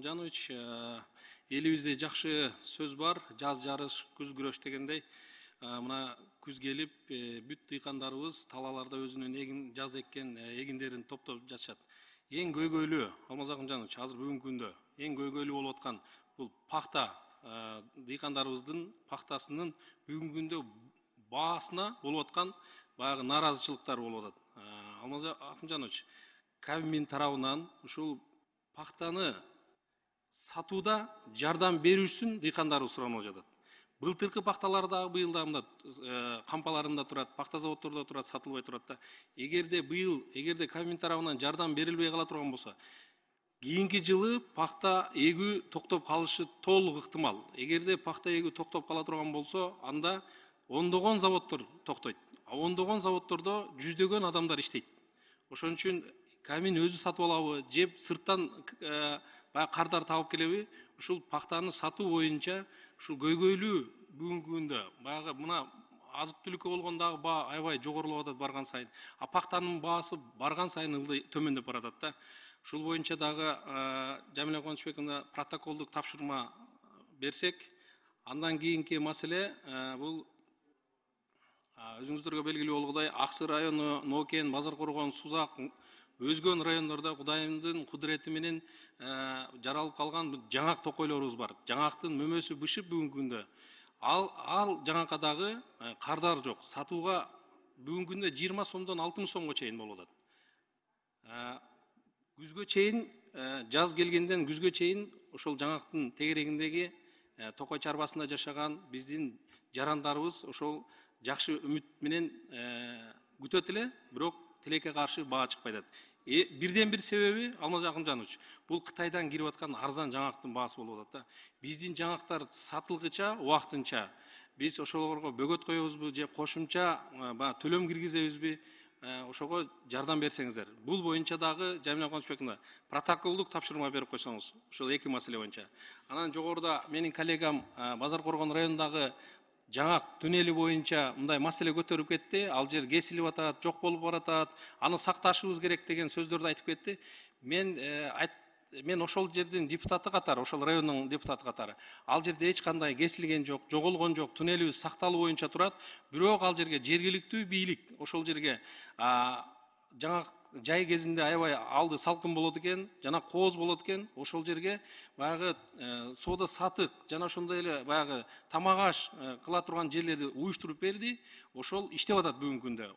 Акымжанович, элибизде жакшы сөз бар, жаз жарыш, күз күрөш дегендей. Мына күз келип, бүт дыйкандарыбыз талаларда өзүнүн жаз эккен эгиндерин топтоп жатышат. Эң көйгөйлүү, Алмаз Акымжанович, азыр бүгүнкү күндө эң көйгөйлүү болуп аткан бул пахта, дыйкандарыбыздын пахтасынын бүгүнкү күндө баасына болуп аткан баягы нааразычылыктар болуп атат. Алмаз Акымжанович, Кабмин тарабынан ушул пахтаны сатууда жардам берүүсүн дыйкандарыбыз суранып жатат. Былтыркы пахталар да быйыл да мына кампаларында турат, пахта заводдордо турат, сатылбай турат да. Эгерде Кабмин тарабынан жардам берилбей кала турган болсо, кийинки жылы пахта эгүү токтоп калышы толук ыктымал. Эгерде пахта эгүү токтоп кала турган болсо, анда ондогон заводдор токтойт. А ондогон заводдордо жүздөгөн адамдар иштейт. Ошон үчүн Кабмин өзү сатып алабы, жеп сырттан кардар табып келеби? Ушул пахтаны сатуу боюнча ушул көйгөйлүү бүгүнкү күндө баягы мына азык түлүккө болгон дагы баа аябай жогорулап атат барган сайын. А пахтанын баасы барган сайын ылдый төмөндөп баратат да. Ушул боюнча дагы Жамиля Кубанычбековна протоколдук тапшырма берсек, андан кийинки маселе бул өзүңүздөргө белгилүү болгондой Аксы району, Нокен, Базар Коргон, Сузак, өзгөн райондордо Кудайымдын кудурети менен жаралып калган жаңак токойлорубуз бар. Жаңактын мөмөсү бышып бүгүнкү күндө. Ал жаңакка дагы кардар жок. Сатууга бүгүнкү күндө 20 сомдон 60 сомго чейин болуп атат. Күзгө чейин, жаз келгенден күзгө чейин ошол жаңактын тегерегиндеги токой чарбасында жашаган биздин жарандарыбыз ошол жакшы үмүт менен күтөт эле, бирок тилекке каршы баа чыкпай атат. Бирден бир себеби, Алмаз Акымжанович, бул Кытайдан кирип аткан арзан жаңактын баасы болуп атат да. Биздин жаңактар сатылгыча, убактынча биз ошолорго бөгөт коебузбу же кошумча төлөм киргизебизби, ошого жардам берсеңиздер. Бул боюнча дагы Жамиля Кубанычбековна протоколдук тапшырма берип койсоңуз, ошол эки маселе боюнча. Анан жогоруда менин коллегам Базар Коргон районундагы жаңак туннели боюнча мындай маселе көтөрүп кетти. Ал жер кесилип атат, жок болуп баратат. Аны сакташыбыз керек деген сөздөрдү айтып кетти. Мен ошол жердин депутаты катары, ошол райондун депутаты катары, ал жерде эч кандай кесилген жок, жоголгон жок, туннелибиз сакталуу боюнча турат. Бирок ал жерге жергиликтүү бийлик ошол жерге жаңак жай кезинде аябай алды салкын болот экен, жана кооз болот экен, ошол жерге баягы соода сатык жана ошондой эле баягы тамак аш кыла турган жерлерди уюштуруп берди. Ошол иштеп атат бүгүнкү күндө.